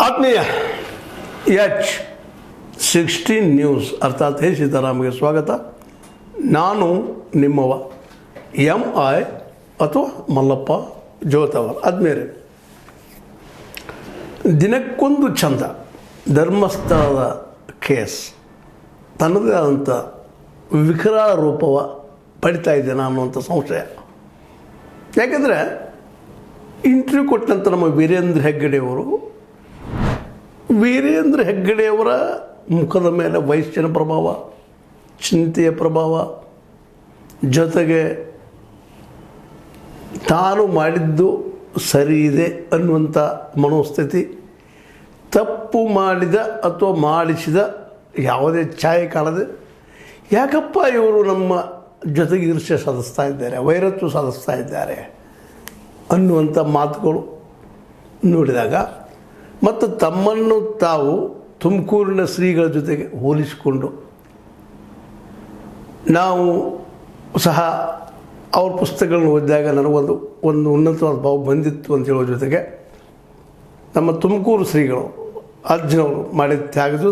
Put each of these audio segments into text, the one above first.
ಆತ್ಮೀಯ H16 news ಅರ್ಥಾತ್ ಹೇ ಸೀತಾರಾಮ್ಗೆ ಸ್ವಾಗತ. ನಾನು ನಿಮ್ಮವ MI ಅಥವಾ ಮಲ್ಲಪ್ಪ ಜೋತವರ್. ಆದ್ಮೇಲೆ ದಿನಕ್ಕೊಂದು ಚಂದ ಧರ್ಮಸ್ಥಳದ ಕೇಸ್ ತನ್ನದೇ ಆದಂಥ ವಿಕರಾಳ ರೂಪವ ಪಡಿತಾ ಇದ್ದೇನೆ ಅನ್ನುವಂಥ ಸಂಶಯ. ಯಾಕೆಂದರೆ ಇಂಟರ್ವ್ಯೂ ಕೊಟ್ಟಂಥ ನಮ್ಮ ವೀರೇಂದ್ರ ಹೆಗ್ಗಡೆಯವರ ಮುಖದ ಮೇಲೆ ವಯಸ್ಸಿನ ಪ್ರಭಾವ, ಚಿಂತೆಯ ಪ್ರಭಾವ, ಜೊತೆಗೆ ತಾನು ಮಾಡಿದ್ದು ಸರಿ ಇದೆ ಅನ್ನುವಂಥ ಮನೋಸ್ಥಿತಿ, ತಪ್ಪು ಮಾಡಿದ ಅಥವಾ ಮಾಡಿಸಿದ ಯಾವುದೇ ಛಾಯೆ ಕಾಣದೆ ಯಾಕಪ್ಪ ಇವರು ನಮ್ಮ ಜೊತೆಗೆ ಈರ್ಷ್ಯೆ ಸಾಧಿಸ್ತಾ ಇದ್ದಾರೆ, ವೈರತ್ವ ಸಾಧಿಸ್ತಾ ಇದ್ದಾರೆ ಅನ್ನುವಂಥ ಮಾತುಗಳು ನೋಡಿದಾಗ ಮತ್ತು ತಮ್ಮನ್ನು ತಾವು ತುಮಕೂರಿನ ಶ್ರೀಗಳ ಜೊತೆಗೆ ಹೋಲಿಸಿಕೊಂಡು ನಾವು ಸಹ ಅವ್ರ ಪುಸ್ತಕಗಳನ್ನು ಓದಿದಾಗ ನನಗೊಂದು ಉನ್ನತವಾದ ಭಾವ ಬಂದಿತ್ತು ಅಂತ ಹೇಳೋ ಜೊತೆಗೆ ನಮ್ಮ ತುಮಕೂರು ಶ್ರೀಗಳು ಅಜ್ಜನವರು ಮಾಡಿದ ತ್ಯಾಗದು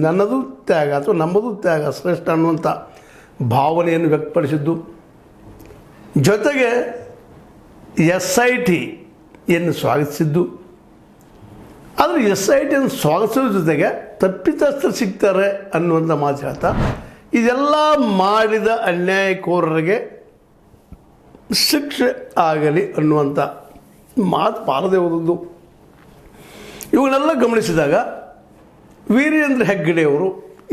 ನನ್ನದು ತ್ಯಾಗ ಅಥವಾ ನಮ್ಮದು ತ್ಯಾಗ ಶ್ರೇಷ್ಠ ಅನ್ನುವಂಥ ಭಾವನೆಯನ್ನು ವ್ಯಕ್ತಪಡಿಸಿದ್ದು, ಜೊತೆಗೆ SIT ಯನ್ನು ಸ್ವಾಗತಿಸಿದ್ದು. ಆದರೆ SITಯನ್ನು ಸ್ವಾಗತಿಸೋದ್ರ ಜೊತೆಗೆ ತಪ್ಪಿತಸ್ಥರು ಸಿಗ್ತಾರೆ ಅನ್ನುವಂಥ ಮಾತು ಹೇಳ್ತಾ ಇದೆಲ್ಲ ಮಾಡಿದ ಅನ್ಯಾಯಕೋರರಿಗೆ ಶಿಕ್ಷೆ ಆಗಲಿ ಅನ್ನುವಂಥ ಮಾತು ಬಾರದೆ ಹೋದದ್ದು. ಇವುಗಳೆಲ್ಲ ಗಮನಿಸಿದಾಗ ವೀರೇಂದ್ರ ಹೆಗ್ಗಡೆಯವರು